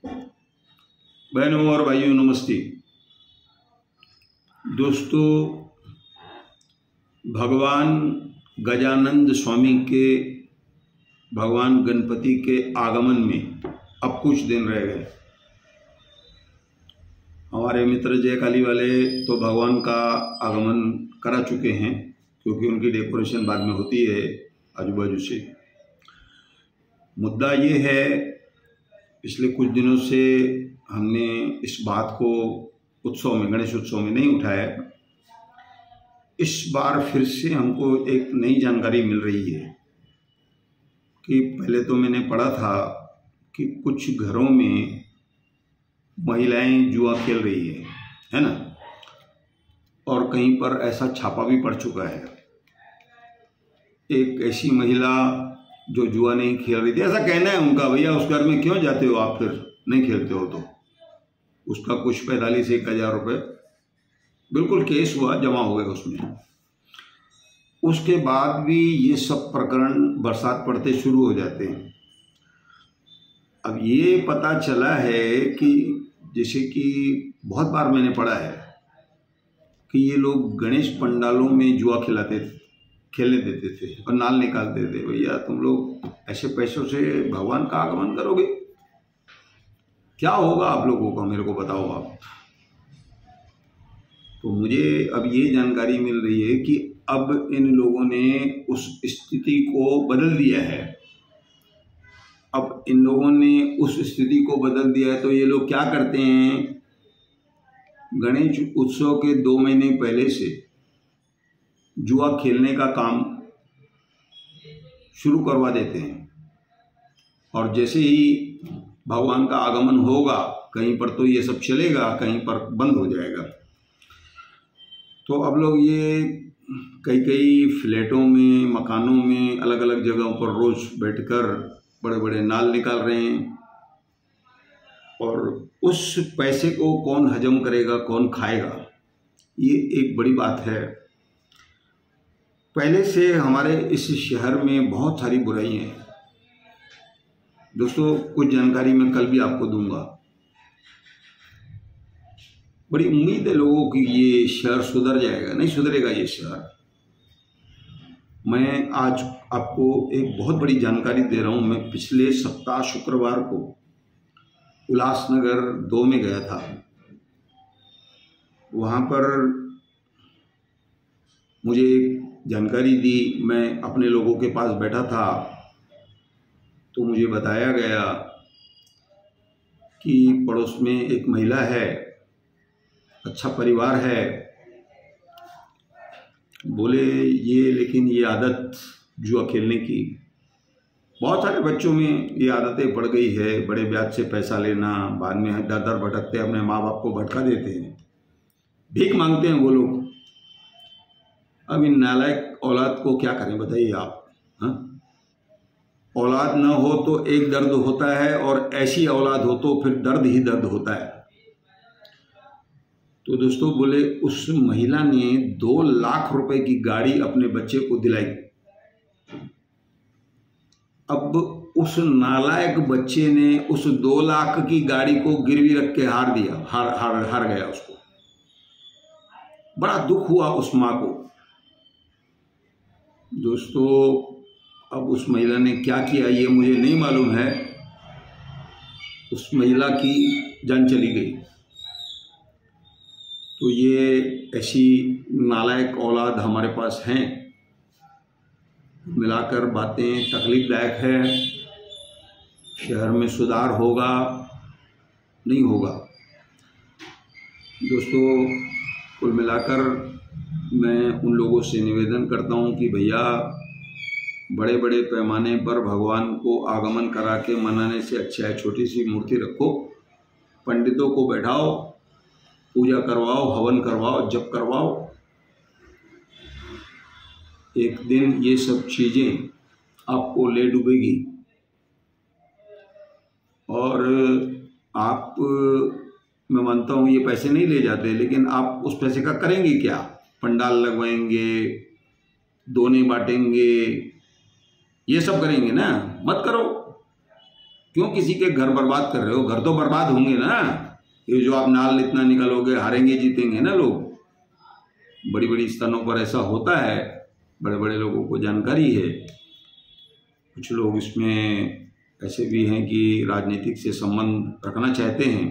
बहनों और भाइयों नमस्ते। दोस्तों, भगवान गजानंद स्वामी के, भगवान गणपति के आगमन में अब कुछ दिन रह गए। हमारे मित्र जय काली वाले तो भगवान का आगमन करा चुके हैं, क्योंकि उनकी डेकोरेशन बाद में होती है आजू बाजू से। मुद्दा ये है, पिछले कुछ दिनों से हमने इस बात को उत्सव में, गणेश उत्सव में नहीं उठाया। इस बार फिर से हमको एक नई जानकारी मिल रही है कि पहले तो मैंने पढ़ा था कि कुछ घरों में महिलाएं जुआ खेल रही है ना, और कहीं पर ऐसा छापा भी पड़ चुका है। एक ऐसी महिला जो जुआ नहीं खेल रही थी, ऐसा कहना है उनका, भैया उस घर में क्यों जाते हो आप, फिर नहीं खेलते हो तो। उसका कुछ 45,000 रुपये बिल्कुल केस हुआ, जमा हो गए उसमें। उसके बाद भी ये सब प्रकरण बरसात पड़ते शुरू हो जाते हैं। अब ये पता चला है कि जैसे कि बहुत बार मैंने पढ़ा है कि ये लोग गणेश पंडालों में जुआ खेलने देते थे और नाल निकालते थे। भैया तुम लोग ऐसे पैसों से भगवान का आगमन करोगे, क्या होगा आप लोगों का, मेरे को बताओ आप। तो मुझे अब ये जानकारी मिल रही है कि अब इन लोगों ने उस स्थिति को बदल दिया है। अब इन लोगों ने उस स्थिति को बदल दिया है तो ये लोग क्या करते हैं, गणेश उत्सव के 2 महीने पहले से जुआ खेलने का काम शुरू करवा देते हैं, और जैसे ही भगवान का आगमन होगा कहीं पर तो ये सब चलेगा, कहीं पर बंद हो जाएगा। तो अब लोग ये कई फ्लैटों में, मकानों में, अलग अलग जगहों पर रोज बैठकर बड़े बड़े नाल निकाल रहे हैं, और उस पैसे को कौन हजम करेगा, कौन खाएगा, ये एक बड़ी बात है। पहले से हमारे इस शहर में बहुत सारी बुराइयां हैं दोस्तों। कुछ जानकारी मैं कल भी आपको दूंगा। बड़ी उम्मीद है लोगों की ये शहर सुधर जाएगा। नहीं सुधरेगा ये शहर। मैं आज आपको एक बहुत बड़ी जानकारी दे रहा हूं। मैं पिछले सप्ताह शुक्रवार को उल्लासनगर 2 में गया था। वहां पर मुझे एक जानकारी दी, मैं अपने लोगों के पास बैठा था तो मुझे बताया गया कि पड़ोस में एक महिला है, अच्छा परिवार है। बोले ये, लेकिन ये आदत जुआ खेलने की बहुत सारे बच्चों में ये आदतें पड़ गई है। बड़े ब्याज से पैसा लेना, बाद में दर दर भटकते अपने माँ बाप को भटका देते हैं, भीख मांगते हैं वो लोग। अब इन नालायक औलाद को क्या करें बताइए आप। हाँ, औलाद न हो तो एक दर्द होता है, और ऐसी औलाद हो तो फिर दर्द ही दर्द होता है। तो दोस्तों, बोले उस महिला ने 2 लाख रुपए की गाड़ी अपने बच्चे को दिलाई। अब उस नालायक बच्चे ने उस 2 लाख की गाड़ी को गिरवी रख के हार गया। उसको बड़ा दुख हुआ उस माँ को। दोस्तों, अब उस महिला ने क्या किया ये मुझे नहीं मालूम है। उस महिला की जान चली गई। तो ये ऐसी नालायक औलाद हमारे पास हैं। मिलाकर बातें तकलीफदायक है। शहर में सुधार होगा, नहीं होगा। दोस्तों, कुल मिलाकर मैं उन लोगों से निवेदन करता हूं कि भैया बड़े बड़े पैमाने पर भगवान को आगमन करा के मनाने से अच्छा है छोटी सी मूर्ति रखो, पंडितों को बैठाओ, पूजा करवाओ, हवन करवाओ, जप करवाओ। एक दिन ये सब चीज़ें आपको ले डूबेगी, और आप, मैं मानता हूँ ये पैसे नहीं ले जाते, लेकिन आप उस पैसे का करेंगे क्या? पंडाल लगवाएंगे, दोने बांटेंगे, ये सब करेंगे ना? मत करो। क्यों किसी के घर बर्बाद कर रहे हो? घर तो बर्बाद होंगे ना, ये जो आप नाल इतना निकालोगे, हारेंगे जीतेंगे ना लोग। बड़ी बड़ी स्थानों पर ऐसा होता है, बड़े बड़े लोगों को जानकारी है। कुछ लोग इसमें ऐसे भी हैं कि राजनीतिक से संबंध रखना चाहते हैं।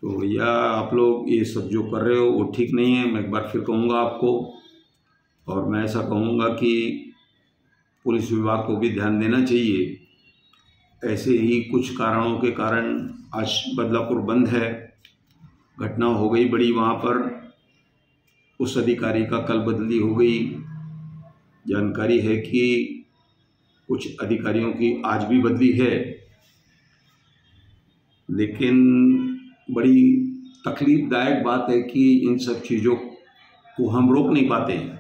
तो भैया आप लोग ये सब जो कर रहे हो वो ठीक नहीं है, मैं एक बार फिर कहूँगा आपको। और मैं ऐसा कहूँगा कि पुलिस विभाग को भी ध्यान देना चाहिए। ऐसे ही कुछ कारणों के कारण आज बदलापुर बंद है, घटना हो गई बड़ी वहाँ पर, उस अधिकारी का कल बदली हो गई। जानकारी है कि कुछ अधिकारियों की आज भी बदली है, लेकिन बड़ी तकलीफदायक बात है कि इन सब चीज़ों को हम रोक नहीं पाते हैं।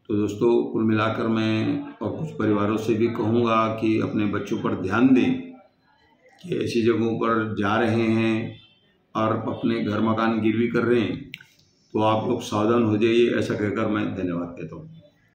तो दोस्तों, कुल मिलाकर मैं और कुछ परिवारों से भी कहूँगा कि अपने बच्चों पर ध्यान दें कि ऐसी जगहों पर जा रहे हैं और अपने घर मकान गिरवी कर रहे हैं, तो आप लोग सावधान हो जाइए। ऐसा कहकर मैं धन्यवाद देता हूँ।